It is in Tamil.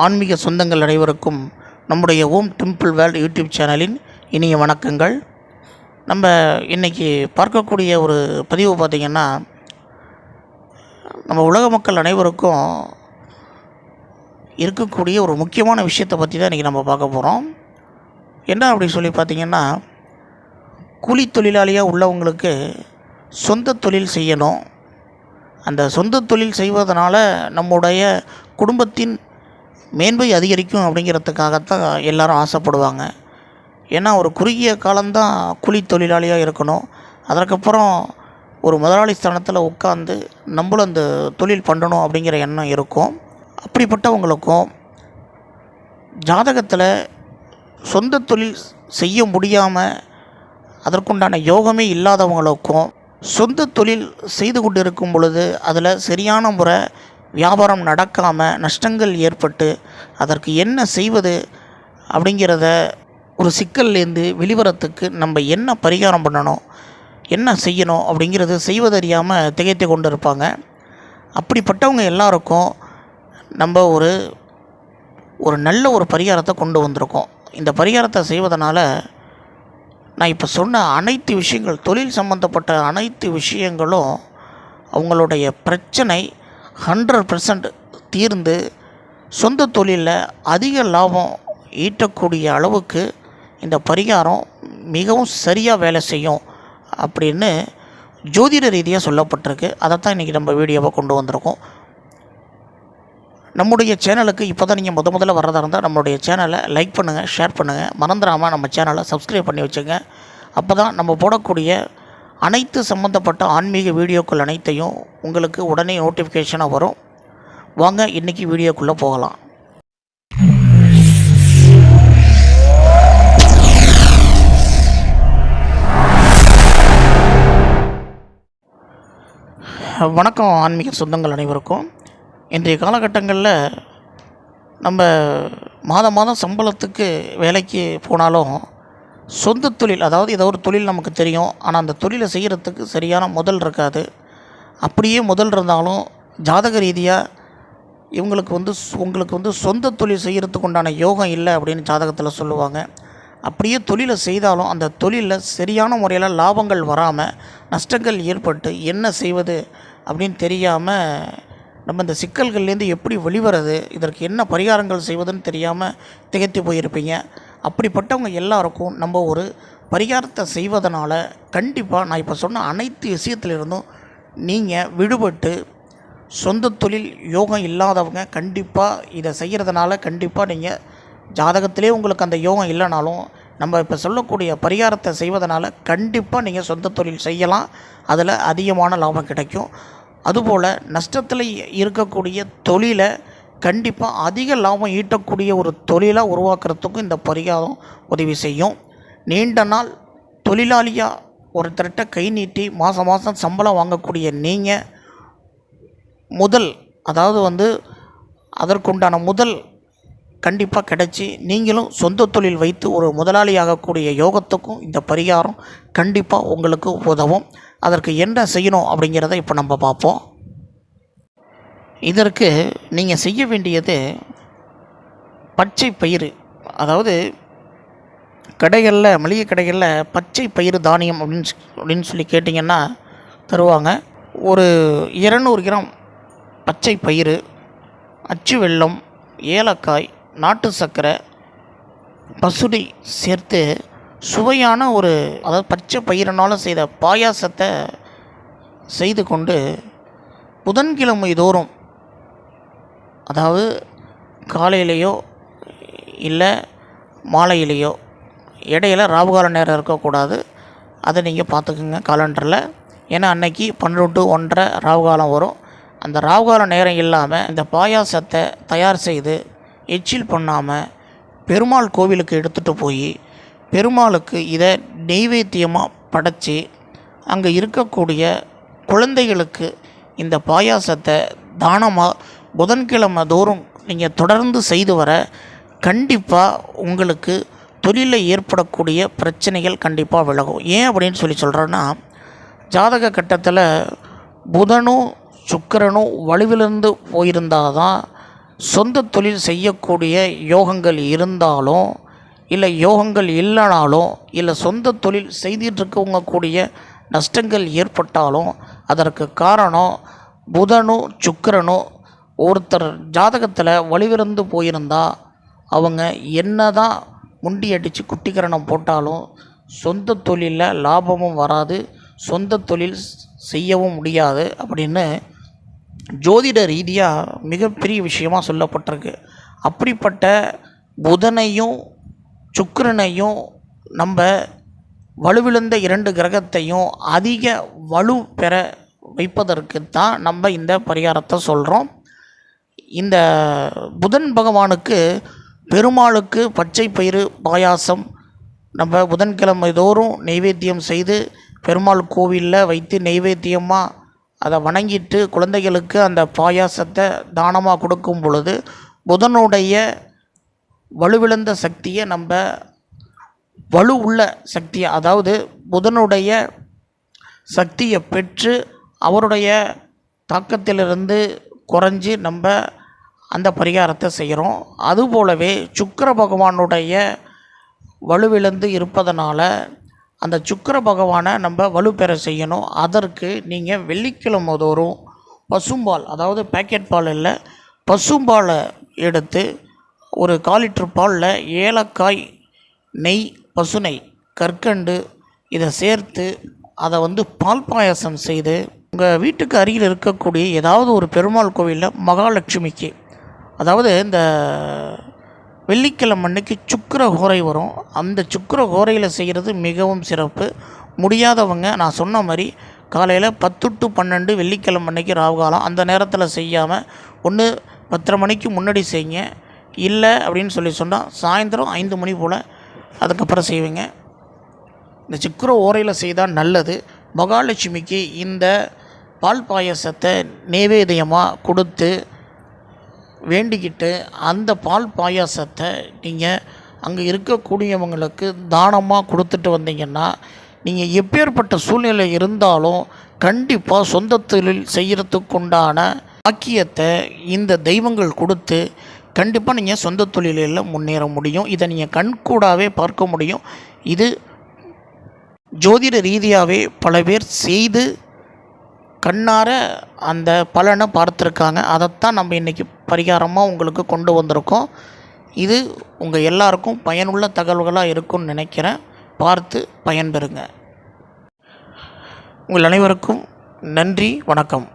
ஆன்மீக சொந்தங்கள் அனைவருக்கும் நம்முடைய ஓம் டெம்பிள் வேர்ல்ட் யூடியூப் சேனலின் இனிய வணக்கங்கள். நம்ம இன்றைக்கி பார்க்கக்கூடிய ஒரு பதிவு பார்த்திங்கன்னா, நம்ம உலக மக்கள் அனைவருக்கும் இருக்கக்கூடிய ஒரு முக்கியமான விஷயத்தை பற்றி தான் இன்றைக்கி நம்ம பார்க்க போகிறோம். என்ன அப்படி சொல்லி பார்த்திங்கன்னா, கூலி தொழிலாளியாக உள்ளவங்களுக்கு சொந்த தொழில் செய்யணும். அந்த சொந்த தொழில் செய்வதனால நம்முடைய குடும்பத்தின் மேன்மை அதிகரிக்கும் அப்படிங்கிறதுக்காகத்தான் எல்லோரும் ஆசைப்படுவாங்க. ஏன்னா ஒரு குறுகிய காலம்தான் கூலி தொழிலாளியாக இருக்கணும். அதற்கப்புறம் ஒரு முதலாளி ஸ்தானத்தில் உட்காந்து நம்மளும் அந்த தொழில் பண்ணணும் அப்படிங்கிற எண்ணம் இருக்கும். அப்படிப்பட்டவங்களுக்கும் ஜாதகத்தில் சொந்த தொழில் செய்ய முடியாமல் அதற்குண்டான யோகமே இல்லாதவங்களுக்கும் சொந்த தொழில் செய்து கொண்டு இருக்கும் பொழுது அதில் சரியான முறை வியாபாரம் நடக்காமல் நஷ்டங்கள் ஏற்பட்டு அதற்கு என்ன செய்வது அப்படிங்கிறத ஒரு சிக்கல்லேருந்து வெளிவரத்துக்கு நம்ம என்ன பரிகாரம் பண்ணணும், என்ன செய்யணும் அப்படிங்கிறது செய்வதறியாமல் திகைத்து கொண்டு இருப்பாங்க. அப்படிப்பட்டவங்க எல்லாருக்கும் நம்ம ஒரு நல்ல ஒரு பரிகாரத்தை கொண்டு வந்திருக்கோம். இந்த பரிகாரத்தை செய்வதனால நான் இப்போ சொன்ன அனைத்து விஷயங்கள், தொழில் சம்பந்தப்பட்ட அனைத்து விஷயங்களும் அவங்களுடைய பிரச்சனை 100% தீர்ந்து சொந்த தொழிலில் அதிக லாபம் ஈட்டக்கூடிய அளவுக்கு இந்த பரிகாரம் மிகவும் சரியாக வேலை செய்யும் அப்படின்னு ஜோதிட ரீதியாக சொல்லப்பட்டிருக்கு. அதைத்தான் இன்றைக்கி நம்ம வீடியோவை கொண்டு வந்திருக்கோம். நம்முடைய சேனலுக்கு இப்போ தான் நீங்கள் முதல்ல வர்றதா இருந்தால் நம்மளுடைய சேனலை லைக் பண்ணுங்கள், ஷேர் பண்ணுங்கள், மறந்துடாமல் நம்ம சேனலை சப்ஸ்கிரைப் பண்ணி வச்சுங்க. அப்போ தான் நம்ம போடக்கூடிய அனைத்து சம்மந்தப்பட்ட ஆன்மீக வீடியோக்கள் அனைத்தையும் உங்களுக்கு உடனே நோட்டிஃபிகேஷனாக வரும். வாங்க இன்றைக்கி வீடியோக்குள்ளே போகலாம். வணக்கம் ஆன்மீக சொந்தங்கள் அனைவருக்கும். இன்றைய காலகட்டங்களில் நம்ம மாதம் சம்பளத்துக்கு வேலைக்கு போனாலும் சொந்த தொழில், அதாவது ஏதோ ஒரு தொழில் நமக்கு தெரியும், ஆனால் அந்த தொழிலை செய்கிறதுக்கு சரியான முதல் இருக்காது. அப்படியே முதல் இருந்தாலும் ஜாதக ரீதியாக உங்களுக்கு சொந்த தொழில் செய்கிறதுக்கு உண்டான யோகம் இல்லை அப்படின்னு ஜாதகத்தில் சொல்லுவாங்க. அப்படியே தொழிலை செய்தாலும் அந்த தொழிலில் சரியான முறையில் லாபங்கள் வராமல் நஷ்டங்கள் ஏற்பட்டு என்ன செய்வது அப்படின்னு தெரியாமல் நம்ம இந்த சிக்கல்கள்லேருந்து எப்படி வெளிவரது, இதற்கு என்ன பரிகாரங்கள் செய்வதுன்னு தெரியாமல் திகைத்து போயிருப்பீங்க. அப்படிப்பட்டவங்க எல்லாருக்கும் நம்ம ஒரு பரிகாரத்தை செய்வதனால கண்டிப்பாக நான் இப்போ சொன்ன அனைத்து விஷயத்திலிருந்தும் நீங்கள் விடுபட்டு சொந்த தொழில் யோகம் இல்லாதவங்க கண்டிப்பாக இதை செய்கிறதுனால கண்டிப்பாக நீங்கள் ஜாதகத்திலே உங்களுக்கு அந்த யோகம் இல்லைனாலும் நம்ம இப்போ சொல்லக்கூடிய பரிகாரத்தை செய்வதனால கண்டிப்பாக நீங்கள் சொந்த தொழில் செய்யலாம். அதில் அதிகமான லாபம் கிடைக்கும். அதுபோல் நஷ்டத்தில் இருக்கக்கூடிய தொழிலை கண்டிப்பாக அதிக லாபம் ஈட்டக்கூடிய ஒரு தொழிலாக உருவாக்குறதுக்கும் இந்த பரிகாரம் உதவி செய்யும். நீண்ட நாள் தொழிலாளியாக ஒருத்தர்கிட்ட கை நீட்டி மாதம் சம்பளம் வாங்கக்கூடிய நீங்கள் அதற்குண்டான முதல் கண்டிப்பாக கிடச்சி நீங்களும் சொந்த தொழில் வைத்து ஒரு முதலாளியாகக்கூடிய யோகத்துக்கும் இந்த பரிகாரம் கண்டிப்பாக உங்களுக்கு உதவும். அதற்கு என்ன செய்யணும் அப்படிங்கிறத இப்போ நம்ம பார்ப்போம். இதற்கு நீங்கள் செய்ய வேண்டியது பச்சை பயிறு, அதாவது கடைகளில், மளிகை கடைகளில் பச்சை பயிறு தானியம் அப்படின்னு சொல்லி கேட்டிங்கன்னா தருவாங்க. ஒரு 200 கிராம் பச்சை பயிறு, அச்சு வெல்லம், ஏலக்காய், நாட்டு சர்க்கரை, பசுடி சேர்த்து சுவையான அதாவது பச்சை பயிரினால் செய்த பாயாசத்தை செய்து கொண்டு புதன்கிழமை தோறும், அதாவது காலையிலேயோ இல்லை மாலையிலேயோ, இடையில ராவுகால நேரம் இருக்கக்கூடாது. அதை நீங்கள் பார்த்துக்குங்க காலண்டரில். ஏன்னா அன்னைக்கு 12 to 1:30 ராவுகாலம் வரும். அந்த ராவுகால நேரம் இல்லாமல் இந்த பாயாசத்தை தயார் செய்து எச்சில் பண்ணாமல் பெருமாள் கோவிலுக்கு எடுத்துகிட்டு போய் பெருமாளுக்கு இதை நெய்வேத்தியமாக படைச்சி அங்கே இருக்கக்கூடிய குழந்தைகளுக்கு இந்த பாயாசத்தை தானமாக புதன்கிழமை தோறும் நீங்கள் தொடர்ந்து செய்து வர கண்டிப்பாக உங்களுக்கு தொழிலில் ஏற்படக்கூடிய பிரச்சனைகள் கண்டிப்பாக விலகும். ஏன் அப்படின்னு சொல்கிறேன்னா, ஜாதக கட்டத்தில் புதனும் சுக்கிரனும் வலுவிலிருந்து போயிருந்தால் தான் சொந்த தொழில் செய்யக்கூடிய யோகங்கள் இருந்தாலும் இல்லை யோகங்கள் இல்லைனாலும் இல்லை சொந்த தொழில் செய்துட்டு இருக்கவங்க கூடிய நஷ்டங்கள் ஏற்பட்டாலும் அதற்கு காரணம் புதனும் சுக்கிரனும் ஒருத்தர் ஜாதகத்தில் வலுவிழந்து போயிருந்தால் அவங்க என்ன தான் முண்டி அடித்து குட்டிக்கரணம் போட்டாலும் சொந்த தொழிலில் லாபமும் வராது, சொந்த தொழில் செய்யவும் முடியாது அப்படின்னு ஜோதிட ரீதியாக மிகப்பெரிய விஷயமாக சொல்லப்பட்டிருக்கு. அப்படிப்பட்ட புதனையும் சுக்கிரனையும் நம்ம வலுவிழந்த 2 கிரகத்தையும் அதிக வலு பெற வைப்பதற்கு தான் நம்ம இந்த பரிகாரத்தை சொல்கிறோம். இந்த புதன் பகவானுக்கு பெருமாளுக்கு பச்சை பயிறு பாயாசம் நம்ம புதன்கிழமை தோறும் நெய்வேத்தியம் செய்து பெருமாள் கோவிலில் வைத்து நெய்வேத்தியமாக அதை வணங்கிட்டு குழந்தைகளுக்கு அந்த பாயாசத்தை தானமாக கொடுக்கும் பொழுது புதனுடைய வலுவிழந்த சக்தியை நம்ம வலு உள்ள சக்தியை, அதாவது புதனுடைய சக்தியை பெற்று அவருடைய தாக்கத்திலிருந்து குறைஞ்சி நம்ம அந்த பரிகாரத்தை செய்கிறோம். அதுபோலவே சுக்கிர பகவானுடைய வலுவிழந்து இருப்பதனால அந்த சுக்கிர பகவானை நம்ம வலுப்பெற செய்யணும். அதற்கு நீங்கள் வெள்ளிக்கிழமை தோறும் பசும்பால், அதாவது பேக்கெட் பால் இல்லை, பசும்பாலை எடுத்து ஒரு 1/4 லிட்டர் பாலில் ஏலக்காய், நெய், பசுநெய், கற்கண்டு இதை சேர்த்து அதை பால் பாயாசம் செய்து உங்கள் வீட்டுக்கு அருகில் இருக்கக்கூடிய ஏதாவது ஒரு பெருமாள் கோவிலில் மகாலட்சுமிக்கு, அதாவது இந்த வெள்ளிக்கிழமை அன்னைக்கு சுக்கிர ஹோரை வரும், அந்த சுக்கிர ஹோரையில் செய்கிறது மிகவும் சிறப்பு. முடியாதவங்க நான் சொன்ன மாதிரி காலையில் 10 to 12 வெள்ளிக்கிழமை அன்னைக்கு ராவுகாலம் அந்த நேரத்தில் செய்யாமல் ஒன்று 10:30 மணிக்கு முன்னாடி செய்யுங்க. இல்லை அப்படின்னு சொன்னால் சாயந்தரம் 5 மணி போல் அதுக்கப்புறம் செய்வீங்க. இந்த சுக்கிர ஓரையில் செய்தால் நல்லது. மகாலட்சுமிக்கு இந்த பால் பாயசத்தை நைவேத்தியமாக கொடுத்து வேண்டிக்கிட்டு அந்த பால் பாயாசத்தை நீங்கள் அங்கே இருக்கக்கூடியவங்களுக்கு தானமாக கொடுத்துட்டு வந்தீங்கன்னா நீங்கள் எப்பேற்பட்ட சூழ்நிலை இருந்தாலும் கண்டிப்பாக சொந்த தொழில் செய்கிறதுக்குண்டான பாக்கியத்தை இந்த தெய்வங்கள் கொடுத்து கண்டிப்பாக நீங்கள் சொந்த தொழிலில் முன்னேற முடியும். இதை நீங்கள் கண்கூடாகவே பார்க்க முடியும். இது ஜோதிட ரீதியாகவே பல பேர் செய்து கண்ணார அந்த பலனை பார்த்துருக்காங்க. அதைத்தான் நம்ம இன்றைக்கி பரிகாரமாக உங்களுக்கு கொண்டு வந்திருக்கோம். இது உங்கள் எல்லாருக்கும் பயனுள்ள தகவல்களாக இருக்கும்னு நினைக்கிறேன். பார்த்து பயன்பெறுங்க. உங்கள் அனைவருக்கும் நன்றி, வணக்கம்.